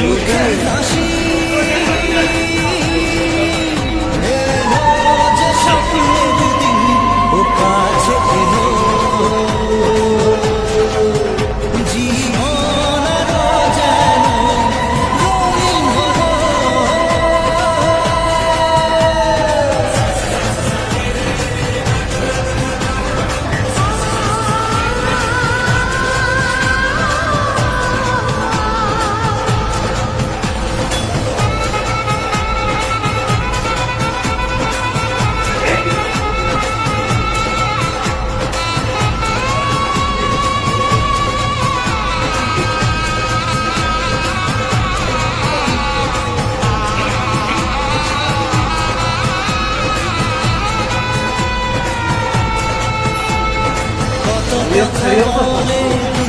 মুখের হাসি এলো যে স্বপ্নের দিন ও কাছে এলো জীবন আরো যেন রঙিন হলো কত কথা বলে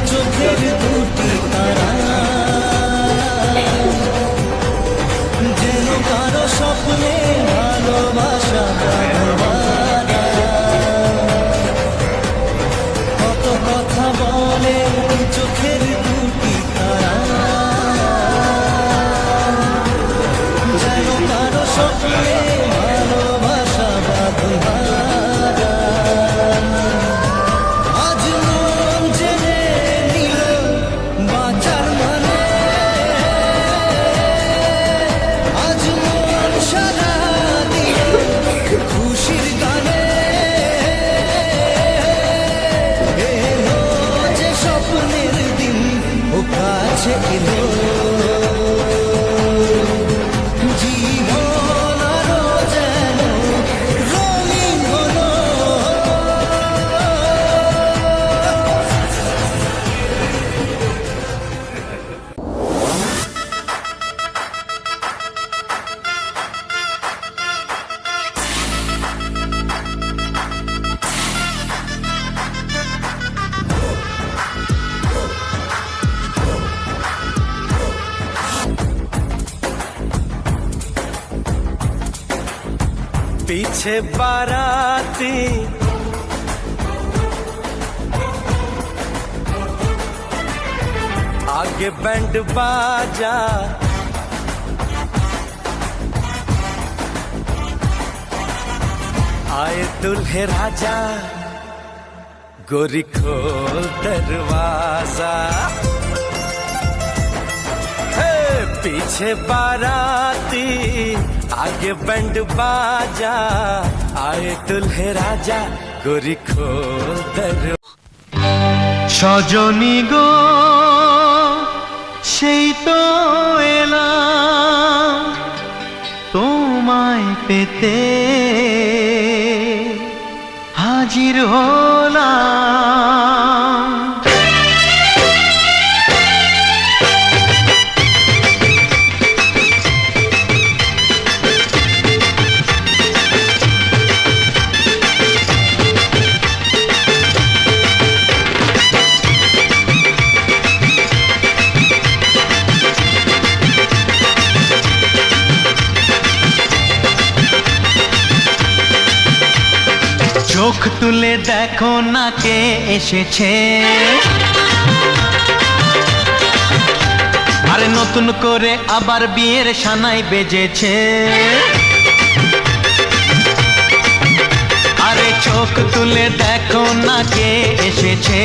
চোখের দুটি তারা যেন কারো স্বপ্নে ভালোবাসা বাঁধা। কত কথা বলে চোখের দুটি তারা যেন কারো স্বপ্নে ভালোবাসা বাঁধা। আজ মন জেনে নিল বাঁচার মানে আজ মন সারা দিল খুশির গানে এলো যে স্বপ্নের দিন ও কাছে এলো জীবন আরো যেন রঙিন হলো पीछे बाराती आगे बैंड बाजा आए दुल्हे राजा गोरी खोल दरवाजा पीछे बाराती आगे बैंड बाजा आए दुल्हे राजा गोरी खोल दरवाजा সজনী গো সেই তো এলাম তোমায় পেতে হাজির হলাম চোখ তুলে দেখো না কে এসেছে আরে নতুন করে আবার বিয়ের সানাই বেজেছে আরে চোখ তুলে দেখো না কে এসেছে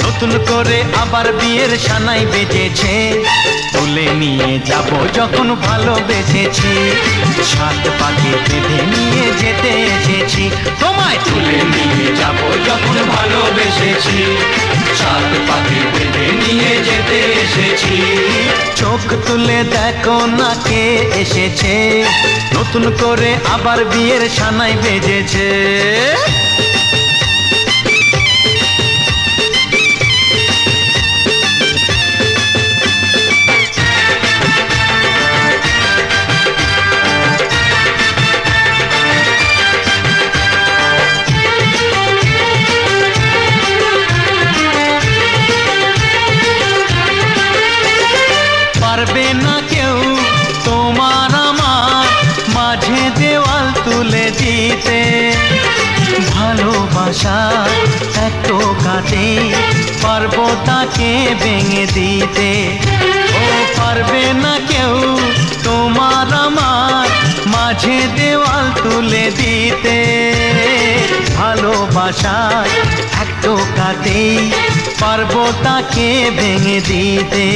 নতুন করে আবার বিয়ের সানাই বেজেছে তুলে নিয়ে যাব যখন ভালোবেসেছি সাত পাকে বেঁধে নিয়ে যেতে এসেছি তোমায় তুলে নিয়ে যাব যখন ভালোবেসেছি সাত পাকে বেঁধে নিয়ে যেতে এসেছি চোখ তুলে দেখো না কে এসেছে নতুন করে আবার বিয়ের সানাই বেজেছে পারবে না কেউ তোমার আমার মাঝে দেওয়াল তুলে দিতে ভালোবাসা এত কাটে পারবো তাকে ভেঙে দিতে ও পারবে না কেউ তোমার আমার মাঝে দেওয়াল তুলে দিতে। ভালোবাসার এক টোকাতেই পারবো তাকে ভেঙে দিতে।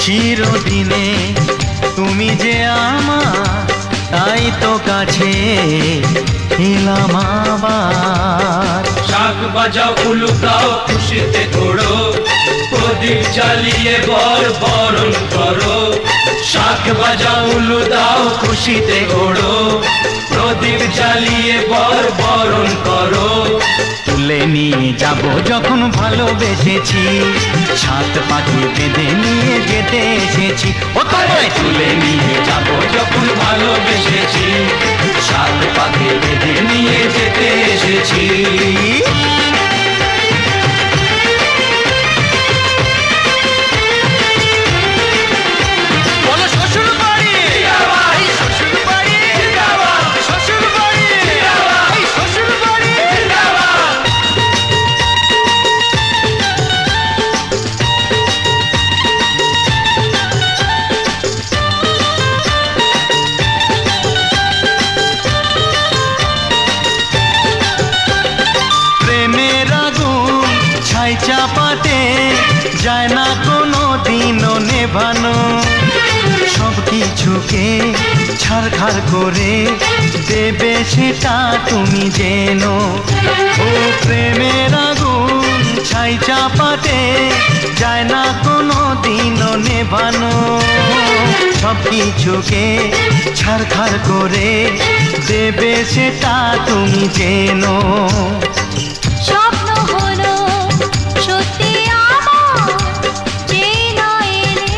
চিরদিনে তুমি যে আমার, তাই তো কাছে এলাম আবার। শাক বাজাও উলু দাও খুশিতে ঘোড়ো, প্রদীপ জ্বালিয়ে বরণ করো। শাক বাজাও উলু দাও খুশিতে ঘোড়ো, প্রদীপ জ্বালিয়ে বরণ করো। তুলে নিয়ে যাব যখন ভালোবেসেছি, সাত পাখি বেঁধে নিয়ে যেতে এসেছি। ও তোমায় তুলে নিয়ে যাব যখন ভালোবেসেছি, সাত পাখি বেঁধে নিয়ে যেতে এসেছি। চাপাতে যায় না কোনো দিনও নেভানো। সব কিছুকে ছাড়খাড় করে দেবে সেটা তুমি জেনো। ও প্রেমের আগুন ছাই চাপাতে যায় না কোনো দিনও নেভানো। সব কিছুকে ছাড়খাড় করে দেবে সেটা তুমি জেনো। স্বপ্ন হলো সত্যি আমার, যেই নয় এলে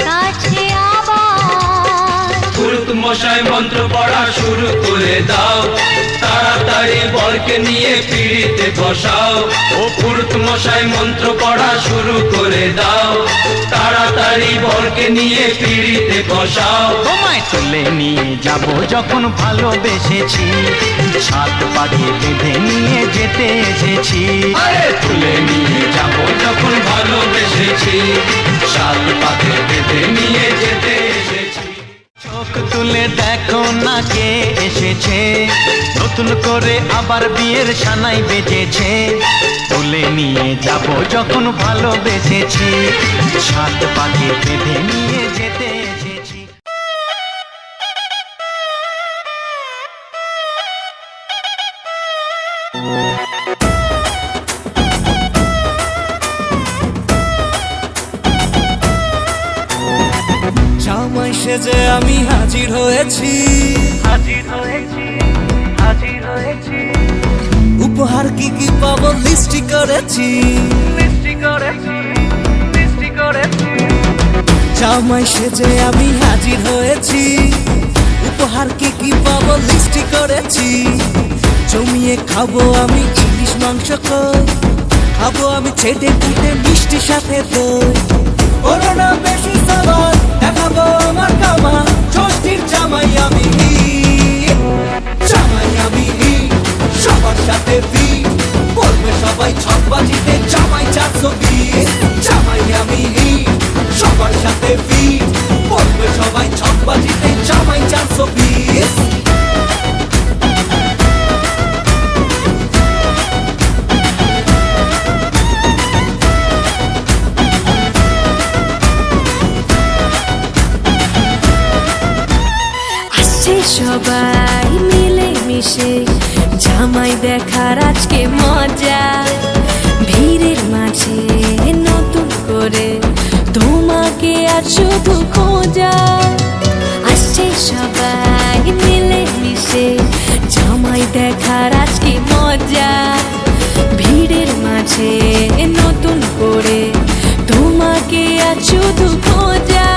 কাছে আবার। পুরুত মশাই মন্ত্র পড়া শুরু করে দাও, তাড়াতাড়ি বরকে নিয়ে পিড়িতে বসাও। ও পুরুত মশাই মন্ত্র পড়া শুরু করে দাও, তাড়াতাড়ি বরকে নিয়ে পিড়িতে বসাও। তোমায় তুলে নিয়ে যাব যখন ভালোবেসেছি, সাত পাখি বেঁধে নিয়ে যেতে এসেছি। আরে তুলে নিয়ে যাব যখন ভালোবেসেছি, সাত পাখি বেঁধে নিয়ে যেতে এসেছি। চোখ তুলে দেখো না কে এসেছে, নতুন করে আবার বিয়ের সানাই বেজেছে। তুলে নিয়ে যাব যখন ভালোবেসেছি, সাত পাখি বেঁধে নিয়ে যেতে এসেছি। জামাই সেজে আমি হাজির হয়েছি, উপহার কি কি পাবো লিস্টি করেছি। জামাই সেজে আমি হাজির হয়েছি, উপহার কি কি পাবো লিস্টি করেছি। জমিয়ে খাবো আমি ইলিশ মাংস কই, খাবো আমি ছেটে কুটে মিষ্টি সাথে দই। করোনা বেশি সাবার দেখাবো আমার কামা, ষষ্ঠীর জামাই আমি জামাই আমি সবার সাথে বলবে সবাই ছকবাজিতে জামাই 420। জামাই আমি সবার সাথে বলবে সবাই ছকবাজিতে জামাই 420। সবাই মিলে মিশে জামাই দেখার আজকে মজা। ভিড়ের মাঝে নতুন করে তোমাকে আর শুধু খোঁজা। আসছে সবাই মিলে মিশে জামাই দেখার আজকে মজা। ভিড়ের মাঝে নতুন করে তোমাকে আর শুধু খোঁজা।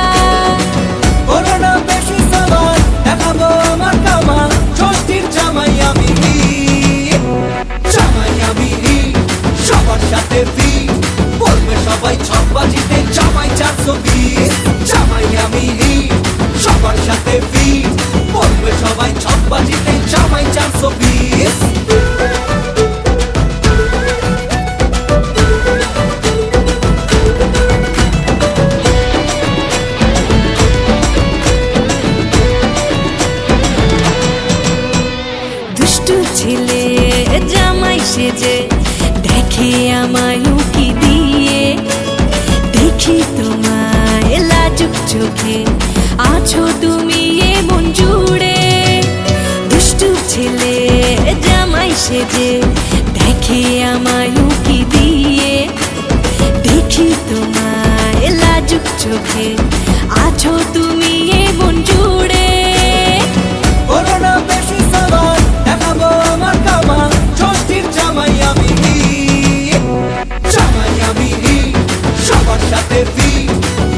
করোনা বেশি সাবার দেখাবো আমার কামা, ষষ্ঠীর জামাই আমি জামাই আমি সবার সাথে বলবে সবাই ছকবাজিতে জামাই 420। জামাই আমি সবার সাথে বলবে সবাই ছকবাজিতে জামাই 420। সাথে আছো তুমি এ মন জুড়ে। করোনা বেশি সাবার দেখাবো আমার কামাল, ষষ্ঠীর জামাই আমি জামাই আমি সবার সাথে ফিট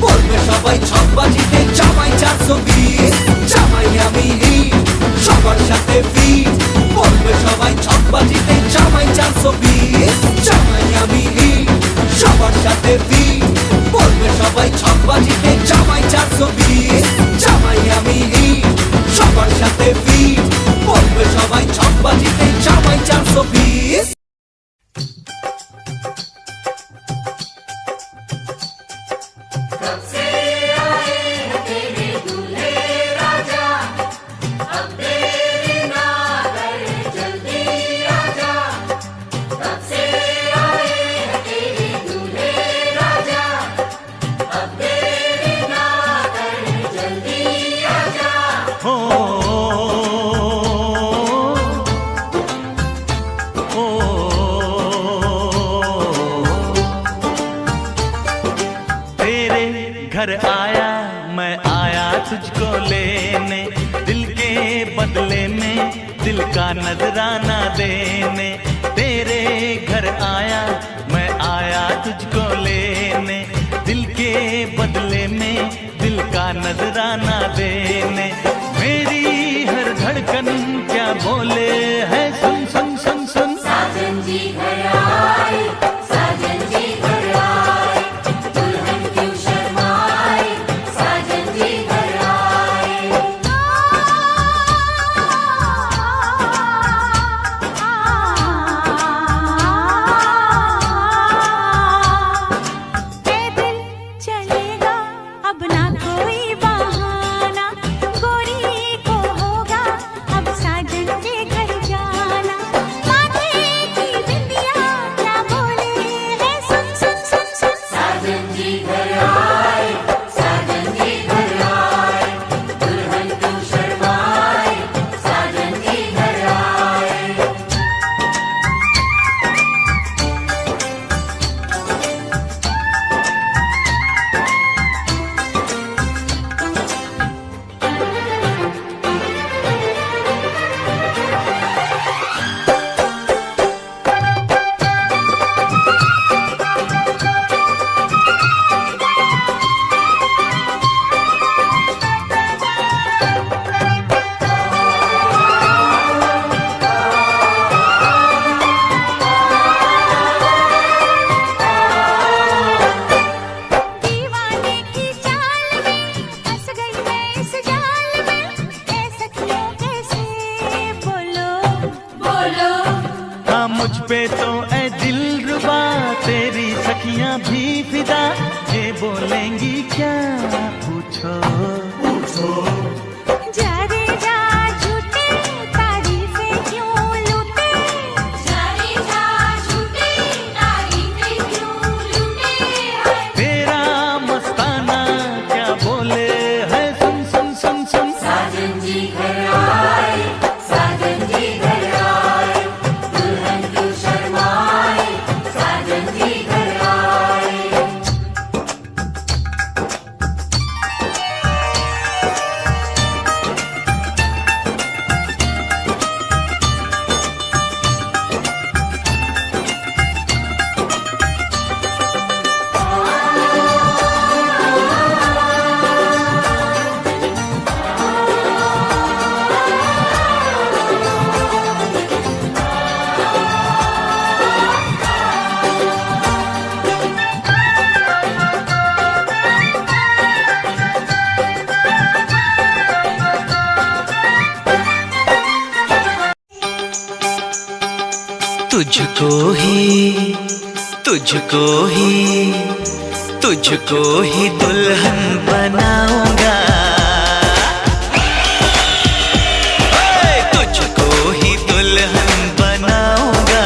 বলবে সবাই ছকবাজিতে জামাই 420। জামাই আমি সবার সাথে ফিট বলবে সবাই ছকবাজিতে জামাই 420। জামাই আমি সবার সাথে ফিট বলবে সবাই ছকবাজিতে জামাই 420। জামাই আমি সবার সাথে ফিট বলবে সবাই ছকবাজিতে জামাই 420। घर आया मैं आया तुझको लेने, दिल के बदले में दिल का नजराना देने। तेरे घर आया मैं आया तुझको लेने, दिल के बदले में दिल का नजराना देने। मेरी हर धड़कन क्या बोले है सुन सुन सुन सुन। साजन जी घर आए, साजन जी घर आए, दुल्हन क्यों शर्माए, साजन जी घर आए। पैदल चलेगा अब ना कोई बहाना, गोरी को होगा अब साजन के घर जाना। माथे की बिंदिया क्या बोले है सुन सुन सुन सुन। साजन जी घर आए, साजन जी घर आए, दुल्हन क्यों शर्माए, साजन जी घर आए। दीवाने की चाल में फंस गई मैं इस जाल में, ऐसा क्यों कैसे बोलो बोलो हाँ मुझ पे तो ऐ दिल रुबा तेरी सखियां भी फिदा, ये बोलेंगी क्या पूछो पूछो। जा रे जा झूठे तारीफें क्यों लूटे, जाने जा झूठे तारीफें क्यों लूटे हैं। तेरा मस्ताना क्या बोले है सुन सुन सुन सुन। साजन जी घर आए, साजन जी घर आए, दुल्हन क्यों शर्माए, साजन जी घर आए। तुझको ही तुझको ही तुझको ही दुल्हन बनाऊंगा, तुझको ही दुल्हन बनाऊंगा,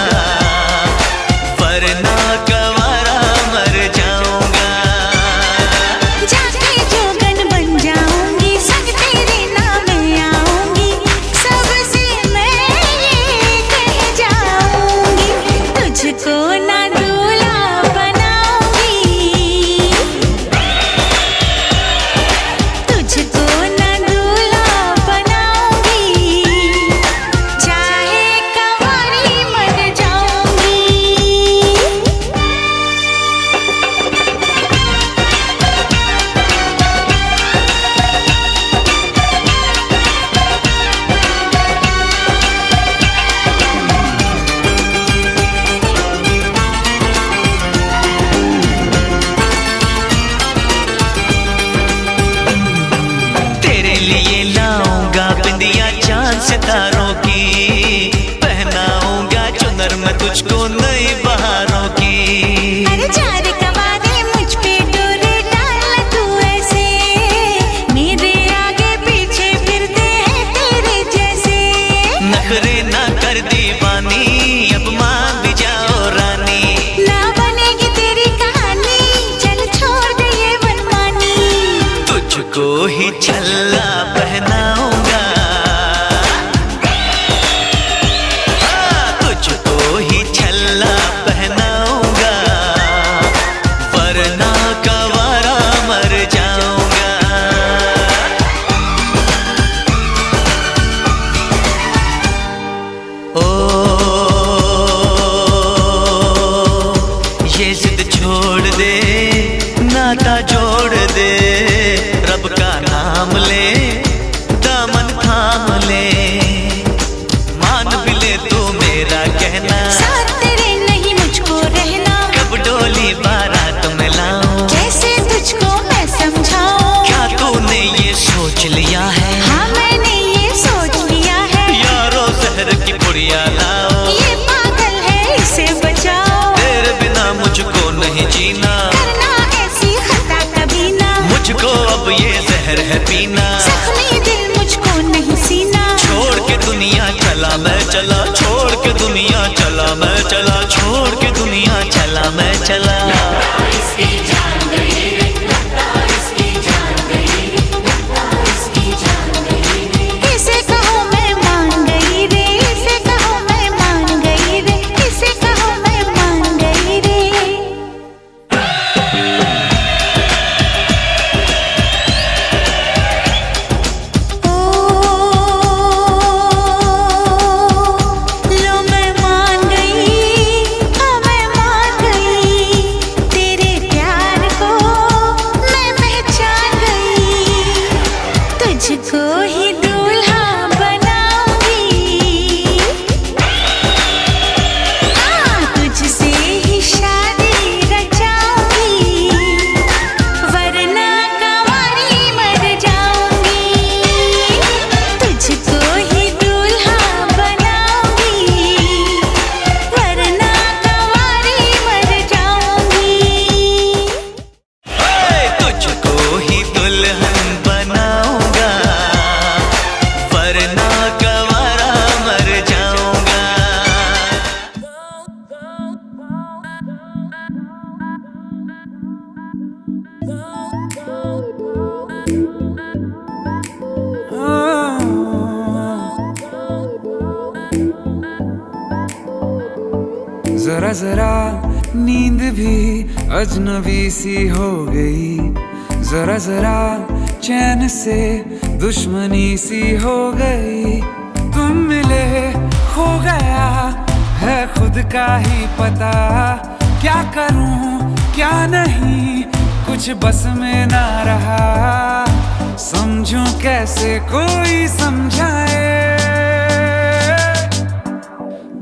वरना गंवारा मर जाऊंगा। जाके जोगन बन जाऊंगी, संग तेरे नाम आऊंगी, सबसे मैं ये कह जाऊंगी, तुझको ना दूल्हा बनाऊंगी। जिद छोड़ दे, नाता जोड़ दे, रब का नाम ले, दामन थाम ले, मान भी ले तू मेरा कहना, साथ तेरे नहीं मुझको रहना, कब डोली बारात में लाऊं, कैसे तुझको मैं समझाऊं, क्या तूने ये सोच लिया है, हाँ मैंने ये सोच लिया है, यारो जहर की पुड़िया लाओ, ये पागल है इसे बचाओ, तेरे बिना मुझको नहीं जीना, करना ऐसी खता कभी ना, मुझको अब ये जहर है पीना, जख्मी दिल मुझको नहीं सीना, छोड़ के दुनिया चला मैं चला, छोड़ के दुनिया चला मैं चला, छोड़ के दुनिया चला मैं चला। इसकी जान गई रे, लगता इसकी जान गई रे, लगता इसकी जान गई रे। इसे कहो मैं मान गई रे, इसे कहो मैं मान गई रे, इसे कहो मैं मान गई रे। लो मैं मान गई, हाँ मैं मान गई, तेरे प्यार को मैं पहचान गई, तुझको ही दूल्हा बनाऊंगी, हाँ तुझसे ही शादी रचाऊंगी, वरना कंवारी मर जाऊंगी, तुझको ही दूल्हा बनाऊंगी, वरना कंवारी मर जाऊंगी। तुझको ही दुल्हन बनाऊंगा, वरना गंवारा मर जाऊंगा। जरा जरा नींद भी अजनबी सी हो गई, जरा जरा चैन से दुश्मनी सी हो गई, तुम मिले खो गया है खुद का ही पता, क्या करूं क्या नहीं कुछ बस में ना रहा, समझूं कैसे कोई समझाए,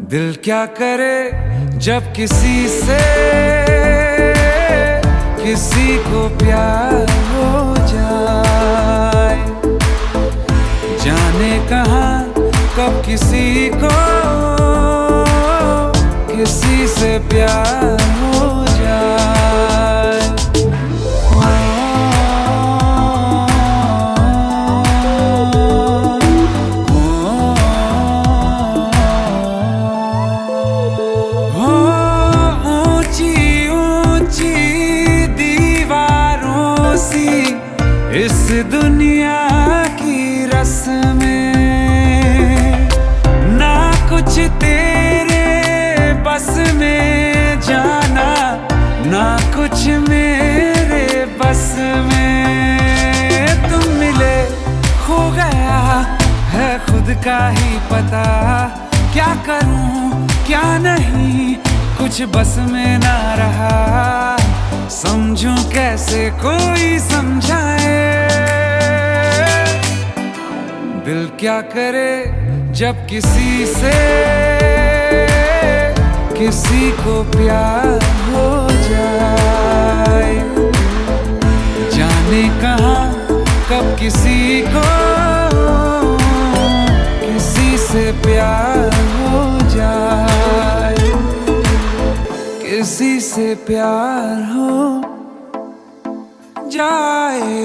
दिल क्या करे जब किसी से किसी को प्यार हो जाए, जाने कहाँ कब किसी को किसी से प्यार हो जाए। इस दुनिया की रस्में ना कुछ तेरे बस में जाना, ना कुछ मेरे बस में, तुम मिले खो गया है खुद का ही पता, क्या करूं क्या नहीं कुछ बस में ना रहा, समझूं कैसे कोई समझाए, दिल क्या करे जब किसी से किसी को प्यार हो जाए, जाने कहाँ कब किसी को किसी से प्यार हो जाए, किसी से प्यार हो जाए।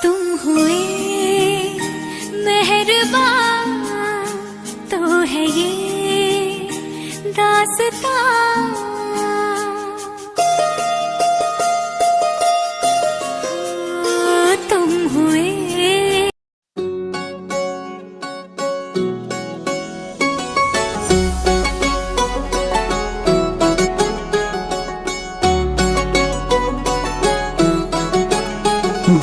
तुम हुए मेहरबान तो है ये दास्तां, तुम हुए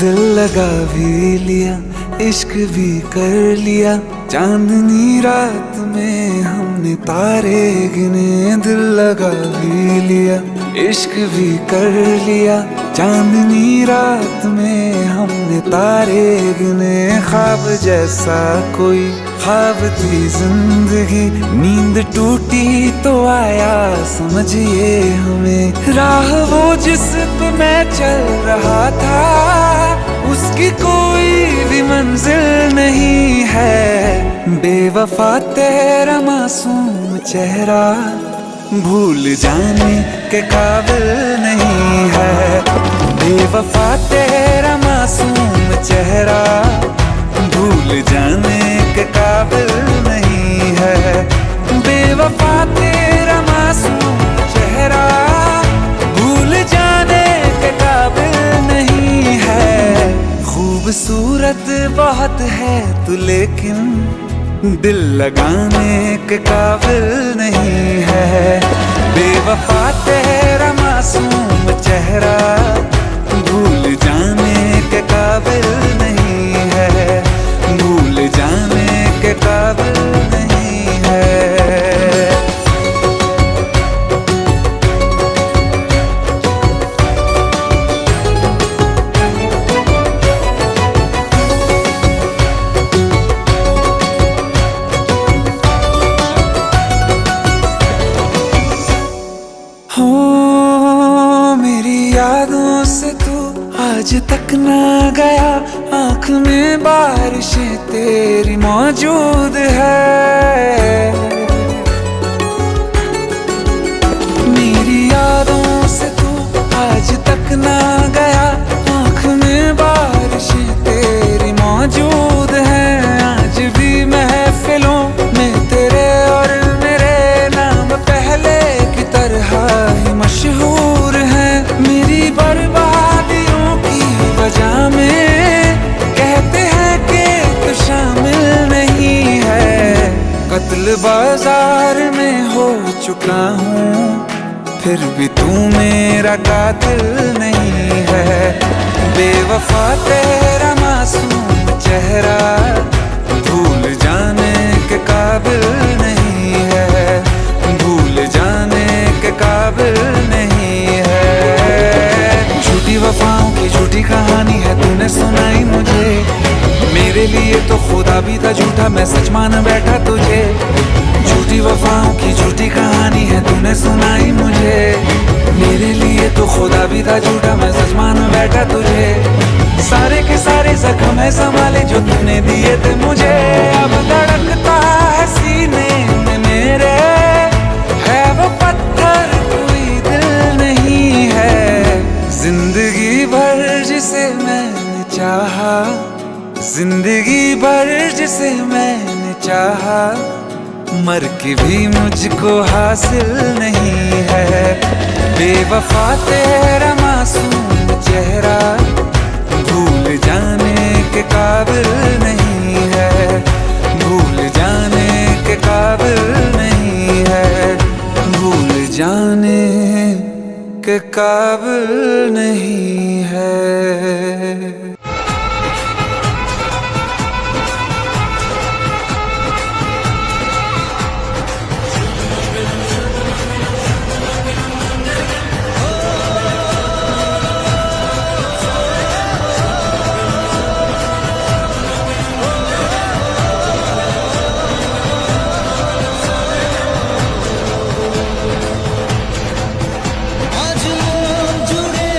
दिल लगा भी लिया, इश्क भी कर लिया, चांदनी रात में हमने तारे गिने। दिल लगा भी लिया, इश्क भी कर लिया, चांदनी रात में हमने तारे गिने। ख्वाब जैसा कोई ख्वाब थी जिंदगी, नींद टूटी तो आया समझिए हमें। राह वो जिस पे मैं चल रहा था, उसकी कोई भी मंजिल नहीं है। बेवफा तेरा मासूम चेहरा भूल जाने के काबिल नहीं है। बेवफा तेरा मासूम चेहरा भूल जाने के काबिल नहीं है। बेवफा तेरा मासूम चेहरा भूल जाने के काबिल नहीं है। खूबसूरत बहुत है तू लेकिन दिल लगाने के काबिल नहीं है। बेवफा तेरा मासूम चेहरा भूल जाने के काबिल नहीं है। भूल जाने के काबिल नहीं है। हो मेरी यादों से तू आज तक ना गया, आँख में बारिशें तेरी मौजूद है। मेरी यादों से तू आज तक ना गया, आँख में बारिशें तेरी मौजूद है। आज भी महफिलों में तेरे और मेरे नाम पहले की तरह ही मशहूर है। मेरी बर्बादियों की वजह में कहते हैं कि तू शामिल नहीं है। कत्ल बाजार में हो चुका हूँ, फिर भी तू मेरा कातिल नहीं है। बेवफा तेरा मासूम चेहरा भूल जाने के काबिल नहीं है। भूल जाने के काबिल नहीं है। झूठी वफाओं की झूठी कहानी है तूने सुनाई मुझे। मेरे लिए तो खुदा भी था झूठा, मैं सच मान बैठा तुझे। झूठी वफाओं की झूठी कहानी है तूने सुनाई मुझे। मेरे लिए तो खुदा भी था झूठा, मैं सच मान बैठा तुझे। सारे के सारे जख्म है संभाले जो तूने दिए थे मुझे। अब धड़कता है सीने में मेरे, है वो पत्थर कोई दिल नहीं है। जिंदगी भर जिसे मैंने चाहा, जिंदगी भर जिसे मैंने चाहा, मर के भी मुझको हासिल नहीं है। बेवफा तेरा मासूम चेहरा भूल जाने के काबिल नहीं है। भूल जाने के काबिल नहीं है। भूल जाने के काबिल नहीं है। आज लोग जुड़े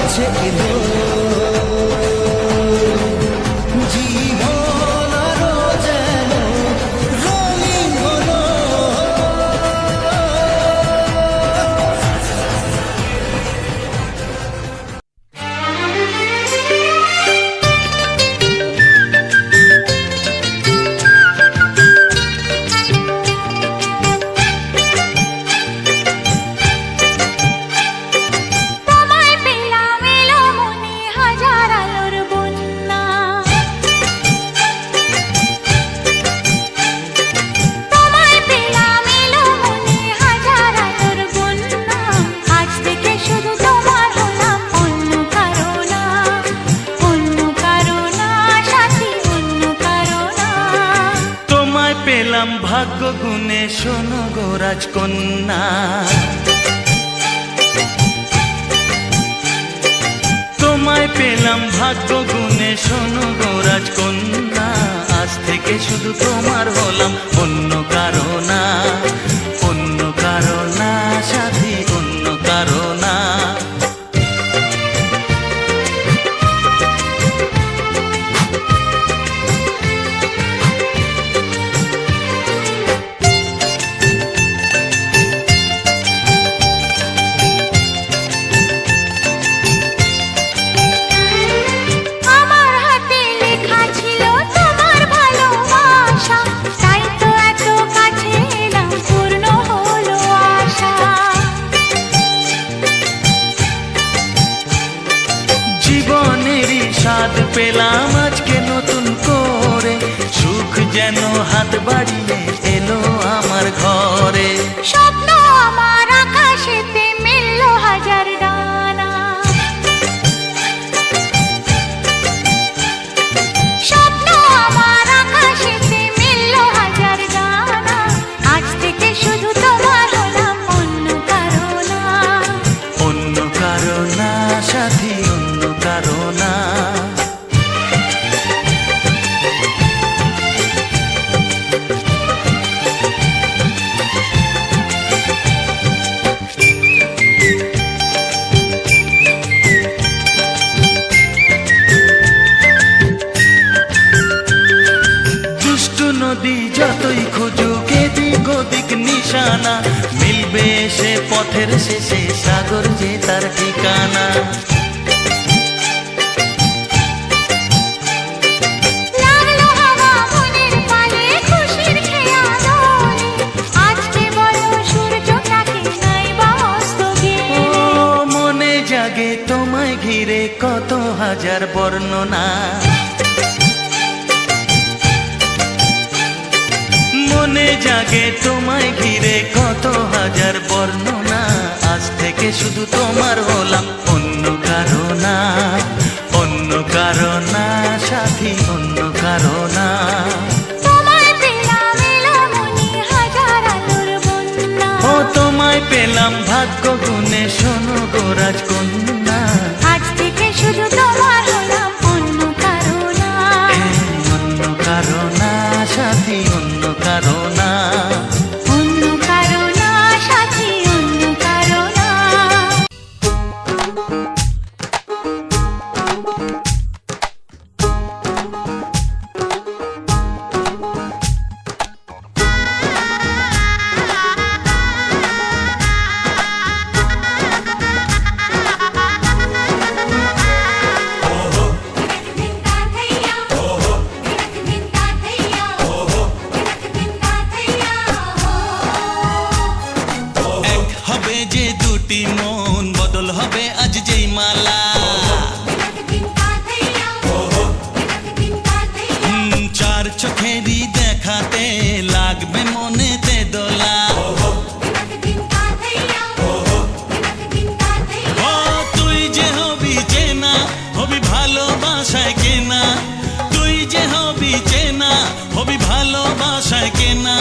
কাছে এলো জীবন আরো যেন রঙিন হলো। তোমায় পেলাম এলো মনে হাজার আলোর বন্যা, তোমায় পেলাম এলো মনে হাজার আলোর বন্যা, আজ থেকে শুধু তোমার হলাম অন্য কারো না, অন্য কারো না সাথী, অন্য কারো না। তোমায় পেলাম ভাগ্য গুণে শোনো গো রাজকন্যা, তোমায় পেলাম ভাগ্য গুণে শোনো গো রাজকন্যা, আজ থেকে শুধু তোমার হলাম অন্য কারো না, অন্য কারো না সাথী, অন্য কারো না। আমার হাতে লেখা ছিল তোমার ভালোবাসা, তাই তো এত কাছে এলাম, পূর্ণ হলো আশা। জীবনেরই স্বাদ পেলাম আজকে নতুন করে, সুখ যেন হাত বাড়িয়ে এলো আমার ঘরে। স্বপ্ন আমার আকাশেতে মিলল হাজার ডানা, স্বপ্ন আমার আকাশেতে মিলল হাজার ডানা, আজ থেকে শুধু তোমার হলাম অন্য কারো না, অন্য কারো না সাথী, অন্য কারো না। দুষ্টু নদী যতই খুঁজুক এদিক ওদিক নিশানা, মিলবে সে পথের শেষে সাগর যে তার ঠিকানা। লাগলো হাওয়া মনের পালে খুশির খেয়া দোলে, আজকে বলো সূর্যটাকে নাই বা অস্ত ও গেলে। মনে জাগে তোমায় ঘিরে কত হাজার বর্ণনা, মনে জাগে তোমায় ঘিরে কত হাজার বর্ণনা, আজ থেকে শুধু তোমার হলাম অন্য কারো না, অন্য কারো না সাথী, অন্য কারো না। তোমায় পেলাম এলো মনে হাজার আলোর বন্যা, ও তোমায় পেলাম ভাগ্য গুণে শোনো গো রাজকন্যা, আজ থেকে শুধু তোমার হলাম অন্য কারো না, অন্য কারো না সাথী, অন্য কারো না। অন্য কারো না সাথী, অন্য কারো না। এক হবে যে দুটি মন, বদল হবে আজ যেই মালা, চার চোখেরই দেখাতে লাগবে মনেতে দোলা। ও তুই যে হবি চেনা, হবি ভালোবাসায় কেনা, তুই যে হবি চেনা, হবি ভালোবাসায় কেনা।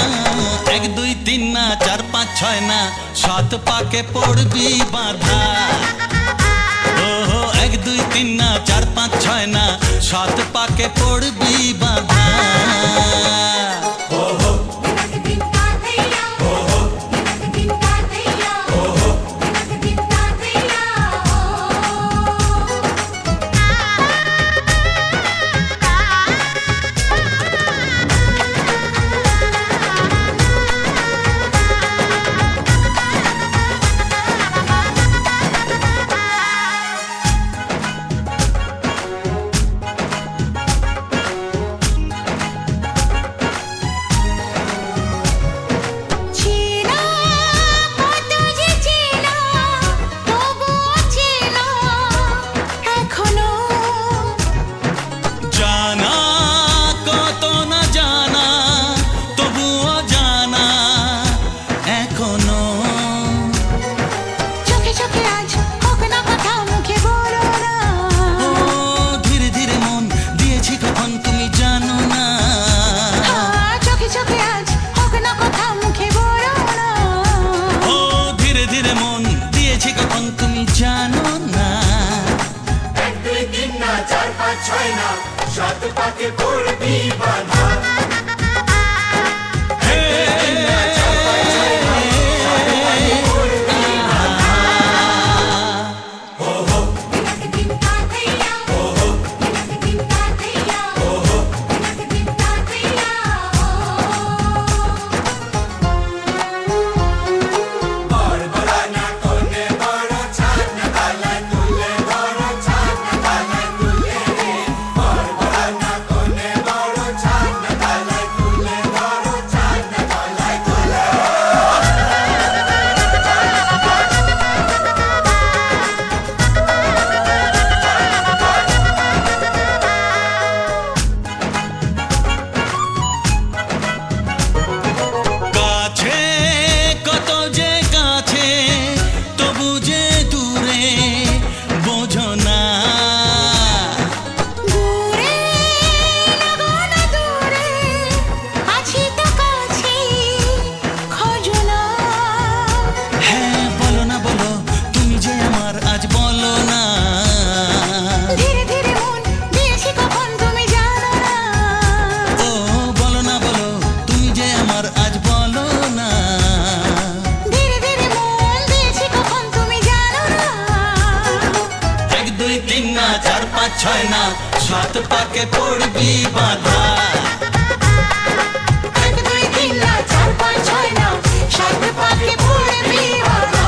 1 2 3 না 4 5 6 না 7 পাকে পড়বি বাধা। ও 1 2 3 না 4 5 6 না 7 পাকে পড়বি বাধা। পাঁচ ছয় না সাত পাকে পড়বি বাধা কাছে কত যে কাছে তবু যে দূরে বোঝো না দূরে লাগো না দূরে আছি তো কাছে খোঁজো না হ্যাঁ বলো না বলো তুমি যে আমার আজ বলো না ধীরে ধীরে মন দিয়েছি কখন তুমি জানো না ও বলো না বলো তুমি যে আমার আজ বলো না ধীরে ধীরে মন দিয়েছি কখন তুমি জানো না এক দুই তিন না চার পাঁচ ছয় না সাত পাকে পড়বি বাধা এক দুই তিন না চার পাঁচ ছয় না সাত পাকে পড়বি বাধা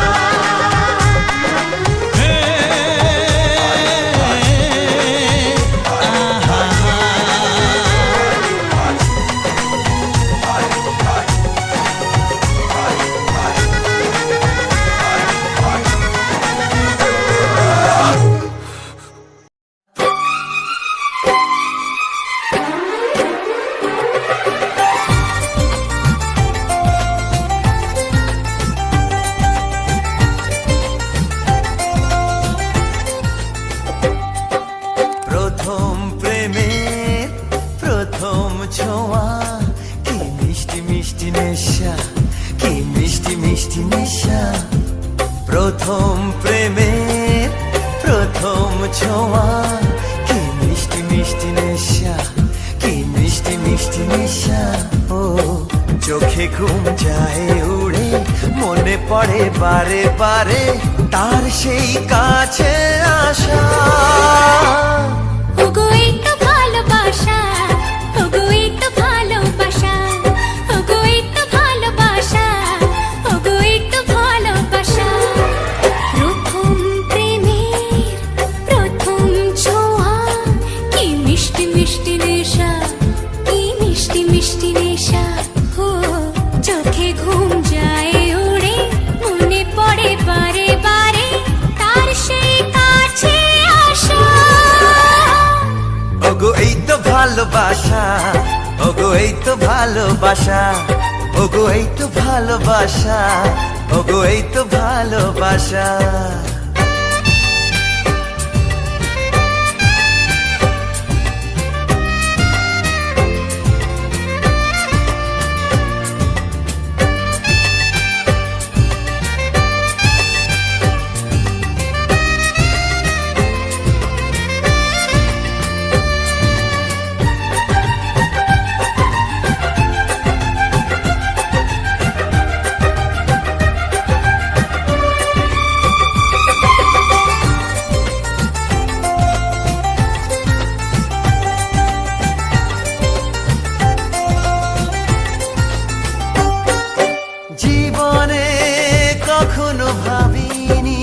প্রথম প্রেমের প্রথম ছোঁয়া কি মিষ্টি মিষ্টি নেশা কি মিষ্টি মিষ্টি নেশা প্রথম প্রেমের প্রথম ছোঁয়া কি মিষ্টি মিষ্টি নেশা কি মিষ্টি মিষ্টি নেশা ও চোখে ঘুম যায় উড়ে মনে পড়ে বারে বারে তার সেই কাছে আসা ওগো এই তো ভালোবাসা ওগো এই তো ভালোবাসা ওগো এই তো ভালোবাসা ওগো এই তো ভালোবাসা প্রথম প্রেমের প্রথম ছোঁয়া কি মিষ্টি মিষ্টি নেশা কি মিষ্টি মিষ্টি নেশা ও চোখে ঘুম যায় উড়ে মনে পড়ে বারে বারে তার সেই কাছে আসা ওগো এই তো ভালোবাসা ওগো এই তো ভালোবাসা ওগো এই তো ভালোবাসা ওগো এই তো ভালোবাসা জীবনে কখনো ভাবিনি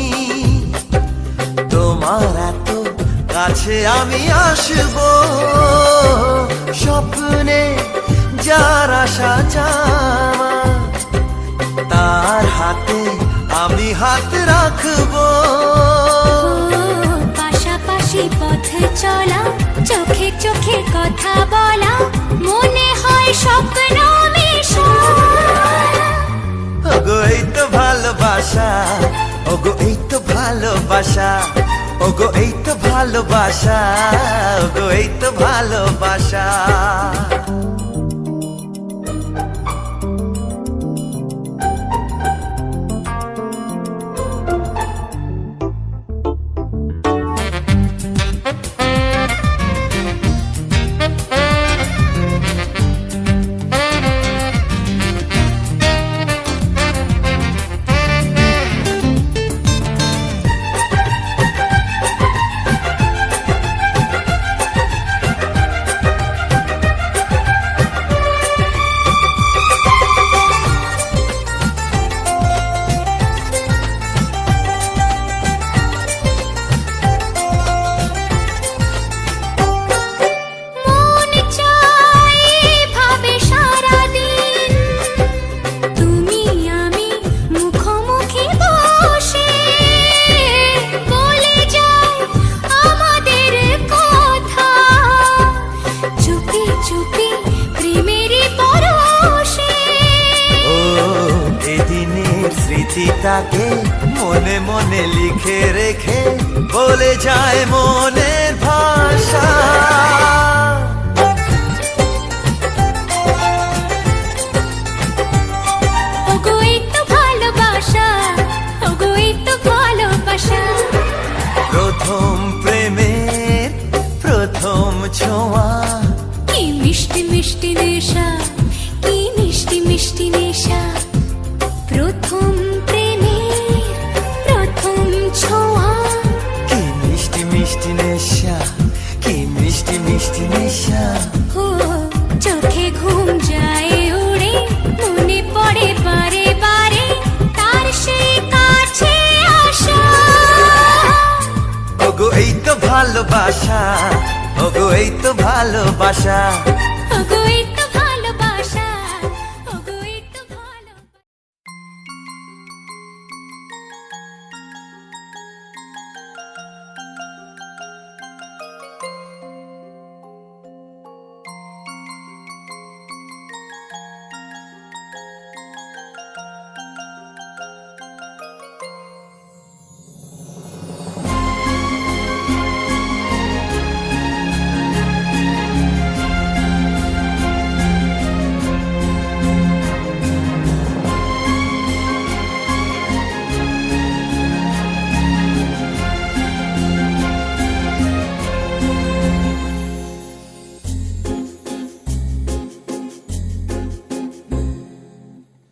তোমার এত কাছে আমি আসব স্বপ্নে যার আশা চাওয়া তার হাতে আমি হাত রাখবো পাশাপাশি পথ চলা চোখে চোখে কথা বলা মনে হয় স্বপ্ন মেশা ওগো এই তো ভালোবাসা ওগো এই তো ভালোবাসা ওগো এই তো ভালোবাসা ওগো এই তো ভালোবাসা থাকে মনে মনে লিখে রেখে বলে যায় মনের ভাষা। ওগো এই তো ভালোবাসা, ওগো এই তো ভালোবাসা। প্রথম প্রেমের প্রথম ছোঁয়া, কি মিষ্টি মিষ্টি নেশা, কি মিষ্টি মিষ্টি নেশা। প্রথম প্রেমের প্রথম ছোঁয়া, কি মিষ্টি মিষ্টি নেশা, কি মিষ্টি মিষ্টি নেশা। ও চোখে ঘুম যায় উড়ে, মনে পড়ে বারে বারে তার সেই কাছে আসা। ওগো এই তো ভালোবাসা, ওগো এই তো ভালোবাসা। ওগো এই তো ভালোবাসা, ওগো এই তো ভালোবাসা।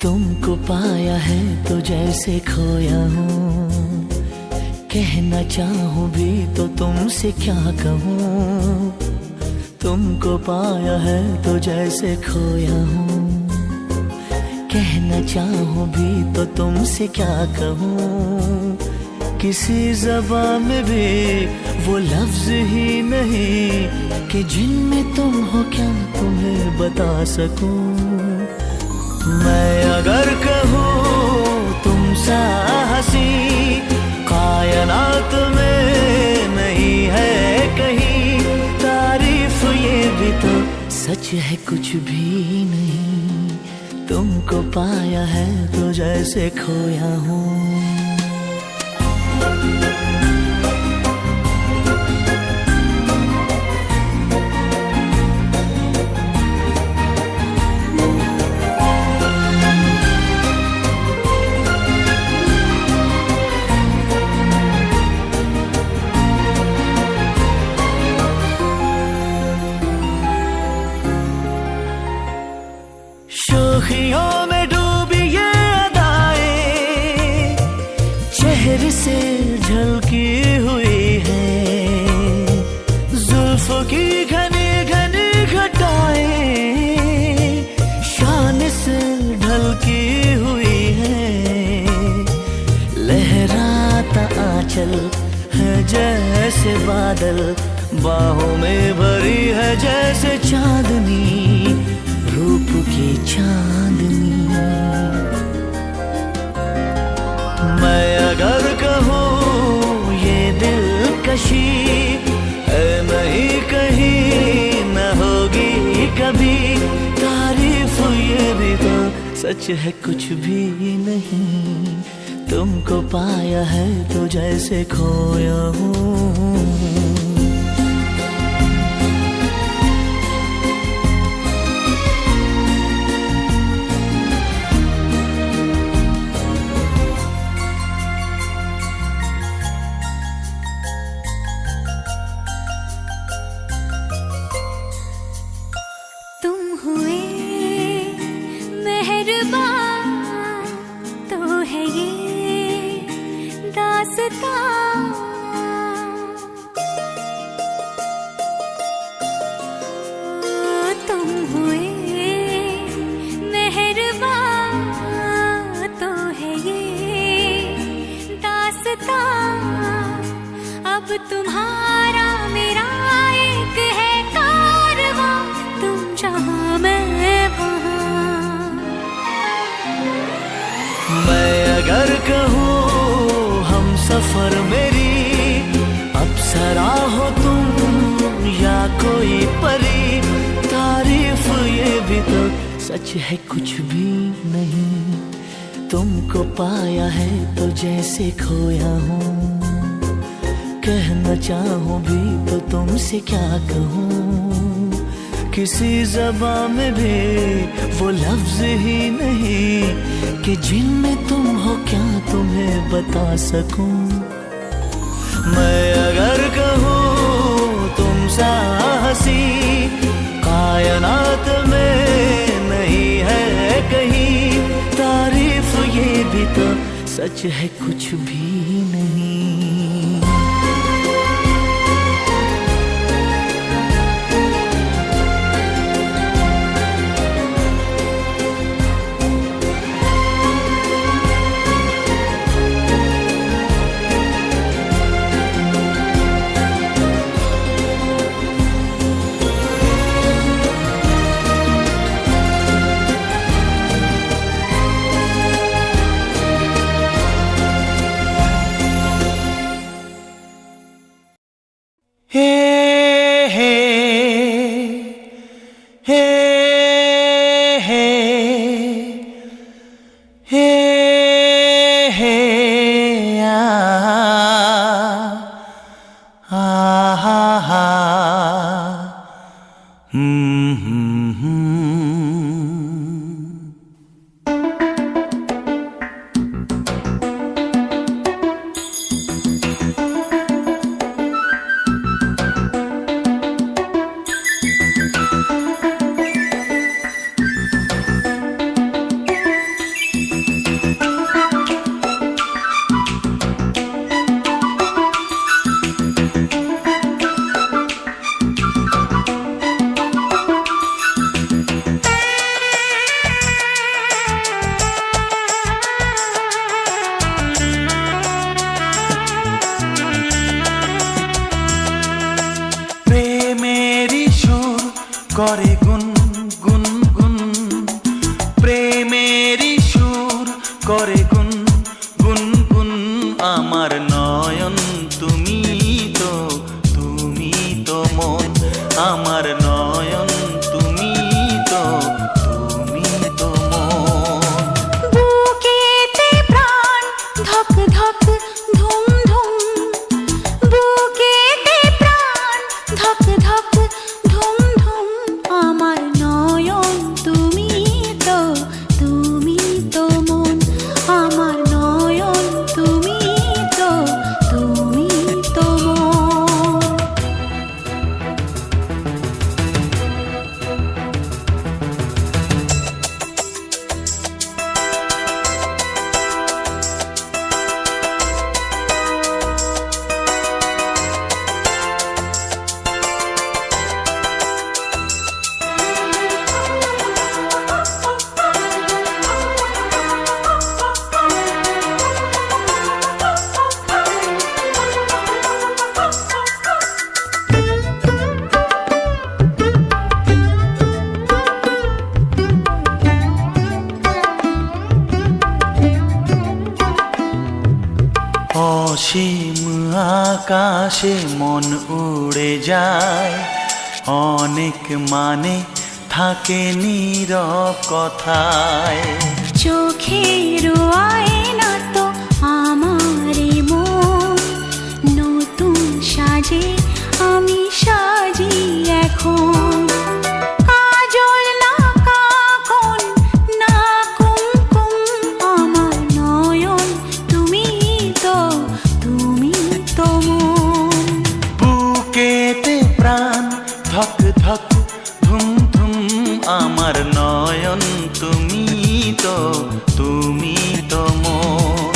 तुमको पाया है तो जैसे खोया हूँ, कहना चाहूँ भी तो तुमसे क्या कहूँ। तुमको पाया है तो जैसे खोया हूँ, कहना चाहूँ भी तो तुमसे क्या कहूँ। किसी ज़बान में भी वो लफ्ज़ ही नहीं कि जिनमें तुम हो क्या तुम्हें बता सकूँ। मैं अगर कहूँ तुम सा हंसी कायनात में नहीं है कहीं, तारीफ ये भी तो सच है कुछ भी नहीं। तुमको पाया है तो जैसे खोया हूँ। शोखियों में डूबी ये अदाएं चेहरे से झलकी हुई है, जुल्फों की घनी घनी घटाएं शान से ढलकी हुई है। लहराता आंचल है जैसे बादल, बाहों में भरी है जैसे चांदनी, रूप की चांदनी। मैं अगर कहूँ ये दिलकशी है नहीं कहीं न होगी कभी, तारीफ ये भी तो सच है कुछ भी नहीं। तुमको पाया है तो जैसे खोया हूँ। तुम हुए मेहरबान तो है ये दास्तां। तुम हुए मेहरबान तो है ये दास्तां। अब तुम्हारा मेरा एक है कारवां, तुम जहाँ मैं वहाँ। मैं अगर कहूँ हम सफर मेरी अप्सरा हो तुम या कोई परी, तारीफ ये भी तो सच है कुछ भी नहीं। तुमको पाया है तो जैसे खोया हूँ, कहना चाहूँ भी तो तुमसे क्या कहूँ, किसी ज़बान में भी वो लफ्ज़ ही नहीं कि जिनमें तुम हो क्या तुम्हें बता सकूँ। मैं अगर कहूँ तुम सा हंसी कायनात में नहीं है कहीं, तारीफ ये भी तो सच है कुछ भी नहीं। করে গুন গুন গুন, প্রেমেরই সুর করে গুন গুন গুন। আমার নয়ন তুমি তো মন, আমার নয়ন তুমি তো মন। বুকেতে প্রাণ ধক ধক ধুম ধুম, বুকেতে প্রাণ ধক ধক ধুম ধুম। আমার নয়ন তুমি তো মন, আমার নয়ন তুমি তো মন। অসীম আকাশে মন উড়ে যায়, অনেক মানে থাকে নীরব কথায়। চোখের আয়না তো আমারই মন, নতুন সাজে আমি সাজি এখন। কাজল না কাকন না কুমকুম, আমার নয়ন তুমি তো মন। বুকেতে প্রাণ ধক ধক ধুম ধুম, আমার নয়ন তুমি তো মন।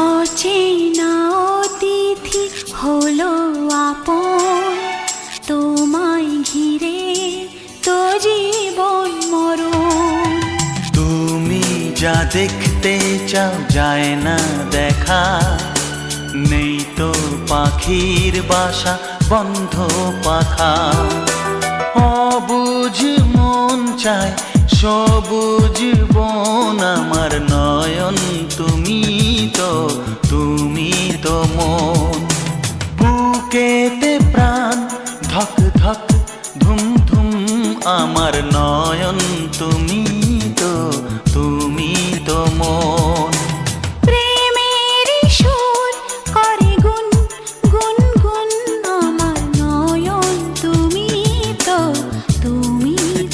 অচেনা অতিথি হলো আপন, তোমায় ঘিরে তো জীবন মরণ। তুমি যা দেখতে চাও যায় না দেখা, নেই তো পাখির বাসা বন্ধ পাখা। অবুঝ মন চায় সবুজ বন, আমার নয়ন তুমি তো মন। বুকেতে প্রাণ ধক ধক ধুম ধুম, আমার নয়ন তুমি তো মন। প্রেমের সুর করে গুন গুন গুন, আমার নয়ন তুমি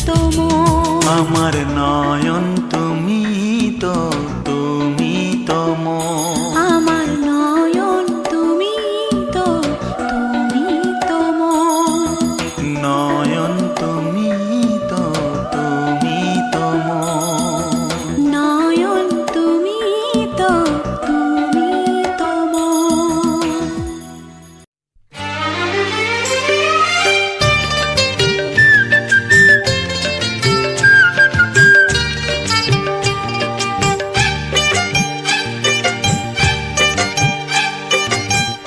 তো মন। আমার নয়ন তুমি তো মন। আমার নয়ন তুমি তো মন। নয়ন তুমি তো মন। নয়ন তুমি তো মন।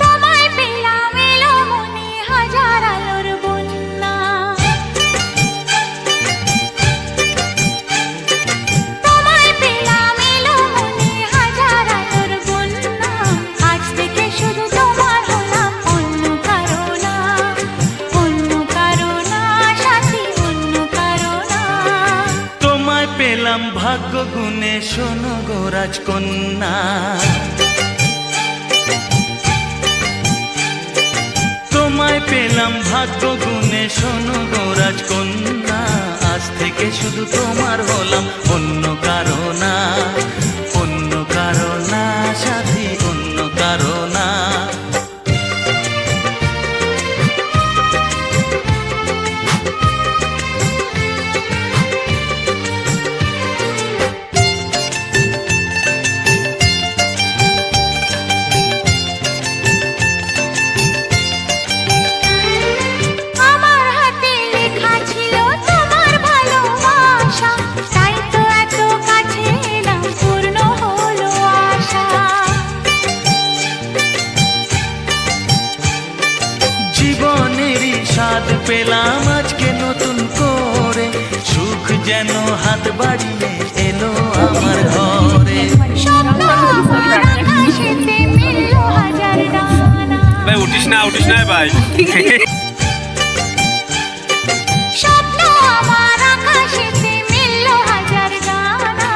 তোমায় পেলাম এলো মনে হাজার আলোর বন্যা। তোমায় পেলাম এলো মনে হাজার আলোর বন্যা, আজ থেকে শুধু তোমার হলাম, অন্য কারো না সাথী, অন্য কারো না। তোমায় পেলাম ভাগ্য গুণে, শোনো গো রাজকন্যা। তোমায় পেলাম ভাগ্য গুণে, শোনো গো রাজকন্যা, আজ থেকে শুধু তোমার হলাম, অন্য কারো না সাথী, অন্য কারো না। আমার হাতে লেখা ছিল তোমার ভালোবাসা, তাই তো এত কাছে এলাম, পূর্ণ হলো আশা। জীবনেরই স্বাদ পেলাম আজকে নতুন করে, সুখ যেন হাত বাড়িয়ে এলো আমার ঘরে। স্বপ্ন আমার আকাশেতে মিলল হাজার ডানা। ভাই উঠিস না ভাই। স্বপ্ন আমার আকাশেতে মিলল হাজার ডানা,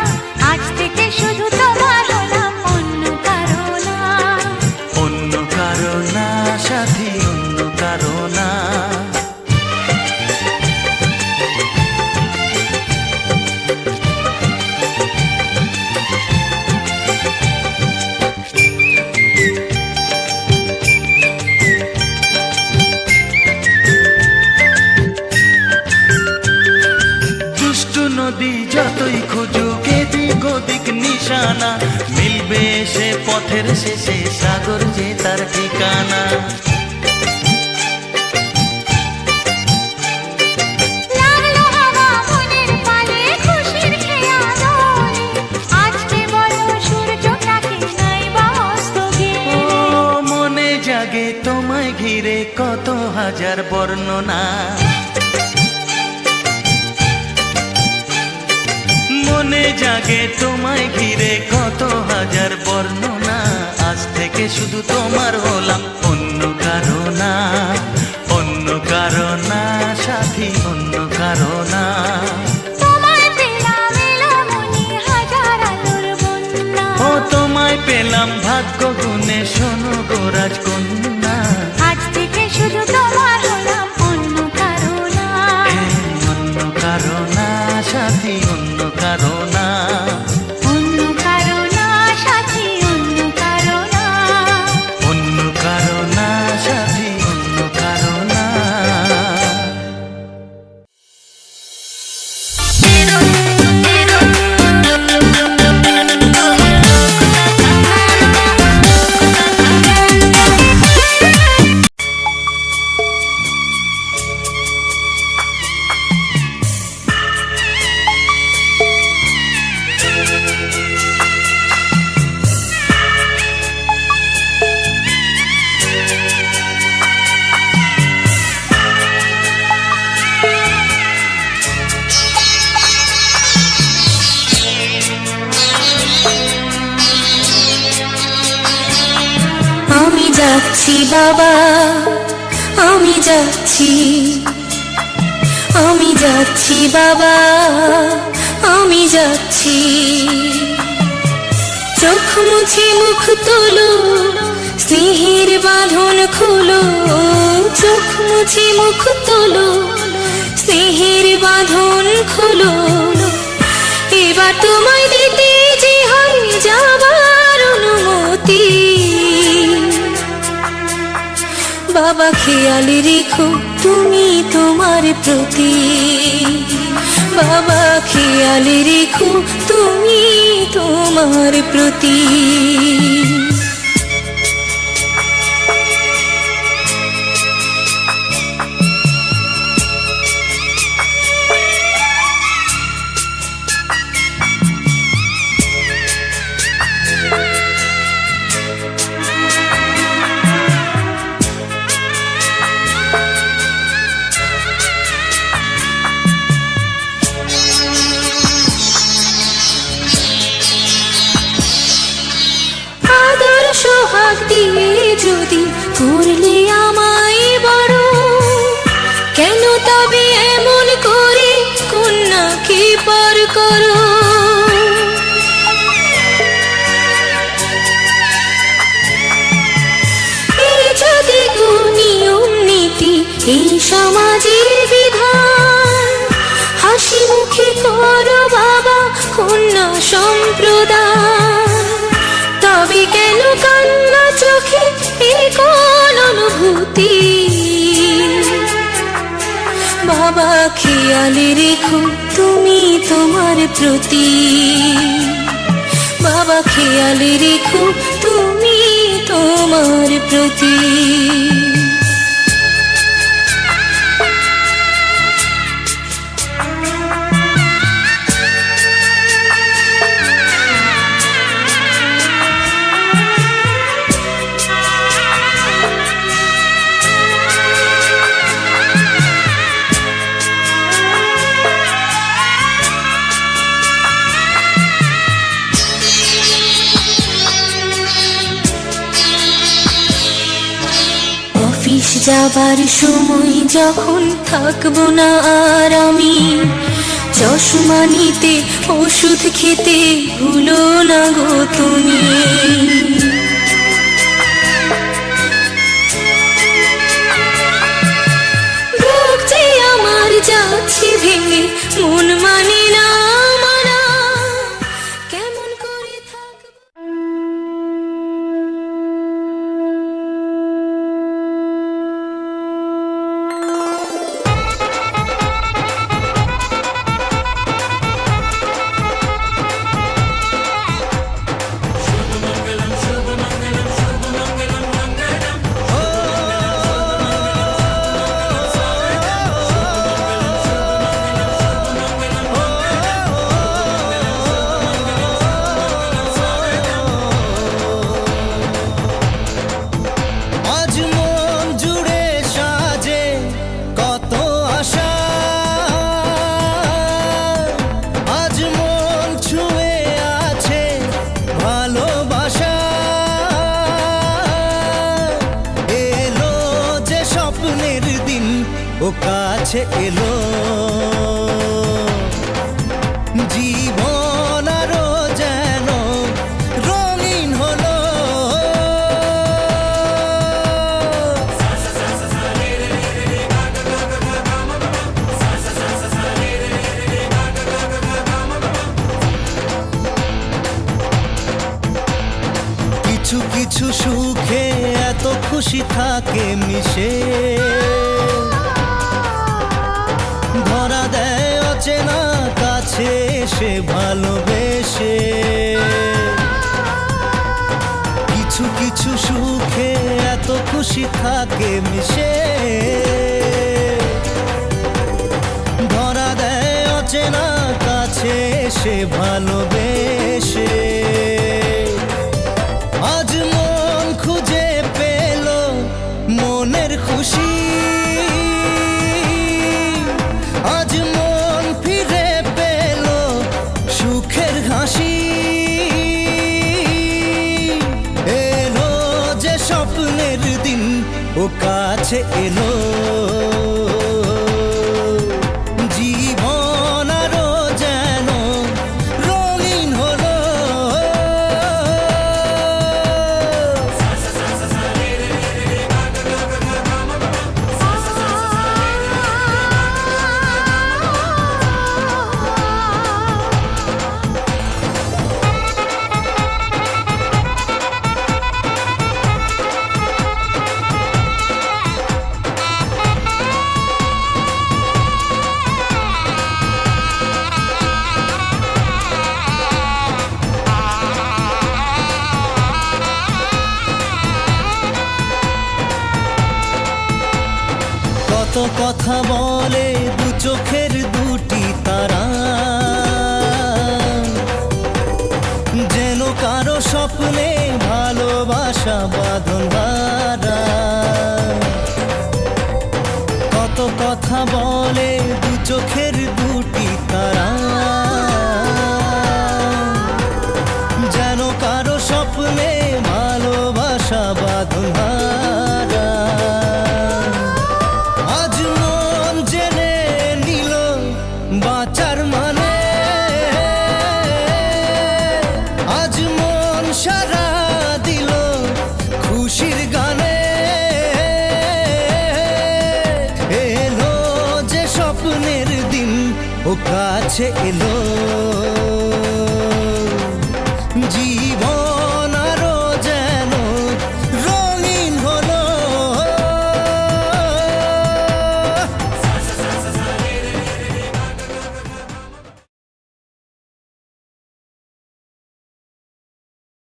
আজ থেকে শুধু তোমার হলাম, অন্য কারো না সাথী, অন্য কারো না। দুষ্টু নদী যতই খুঁজুক এদিক ওদিক নিশানা, মিলবে সে পথের শেষে সাগর যে তার ঠিকানা। লাগলো হাওয়া মনের পালে খুশির খেয়া দোলে, আজকে বলো সূর্যটাকে নাই বা অস্ত ও গেলে। মনে জাগে তোমায় ঘিরে কত হাজার বর্ণনা, মনে জাগে তোমায় ঘিরে কত হাজার বর্ণনা, আজ থেকে শুধু তোমার হলাম, অন্য কারো না সাথী, অন্য কারো না। তোমায় পেলাম এলো মনে হাজার আলোর বন্যা। ও তোমায় পেলাম ভাগ্য গুণে, শোনো গো রাজকন্যা, আজ থেকে শুধু তোমার হলাম, অন্য কারো না অন্য কারো না সাথী, অন্য কারো না। অন্য কারো না সাথী, অন্য কারো না। অন্য কারো না সাথী, অন্য কারো না। যাচ্ছি বাবা, আমি যাচ্ছি, আমি যাচ্ছি বাবা, আমি যাচ্ছি। চোখ মুছে মুখ তোলো, স্নেহের বাঁধন খোলো, চোখ মুছে মুখ তোলো, স্নেহের বাঁধন খোলো। এবার তোমায় দিতে যে হয় যাবার অনুমতি। বাবা খেয়াল রেখো তুমি তোমার প্রতি, বাবা খেয়াল রেখো তুমি তোমার প্রতি। সোহাগ দিয়ে যদি করলে আমায় বড়, কেন তবে এমন করে কন্যাকে পর করো। এই যদি নিয়ম নীতি এই সমাজের বিধান, হাসি মুখে করো বাবা কন্যা সম্প্রদান। তবে কেন কান্না চোখে এই কোন অনুভূতি। বাবা খেয়াল রেখো তুমি তোমার প্রতি, বাবা খেয়াল রেখো তুমি তোমার প্রতি। অফিস যাবার সময় যখন থাকবো না আর আমি, চশমা নিতে ওষুধ খেতে ভুলো না গো তুমি। বুক যে আমার যাচ্ছে ভেঙে, মন মানে না মানা, কেমন করে থাকবো। আজ মন জুড়ে সাজে কত আশা, আজ মন ছুঁয়ে আছে ভালোবাসা। এলো যে স্বপ্নের দিন ও কাছে এলো, জীবন আরো যেন রঙিন হলো। কিছু কিছু সুখে এত খুশি থাকে মিশে, ধরা দেয় অচেনা কাছে এসে ভালোবেসে। কিছু কিছু সুখে এত খুশি থাকে মিশে, ধরা দেয় অচেনা কাছে এসে ভালোবেসে। আজ মন খুঁজে পেল মনের খুশি, আজ মন ফিরে পেল সুখের হাসি। এলো যে স্বপ্নের দিন ও কাছে এলো জীবন আরো যেন রঙিন হলো কত কথা বলে দু চোখের দুটি তারা যেন কারো স্বপ্নে ভালোবাসা বাঁধন হারা কত কথা বলে দু চোখের দুটি তারা যেন কারো স্বপ্নে ভালোবাসা বাঁধন হারা আজ মন জেনে নিল বাঁচার মানে আজ মন সারা দিল খুশির গানে এলো যে স্বপ্নের দিন ও কাছে এলো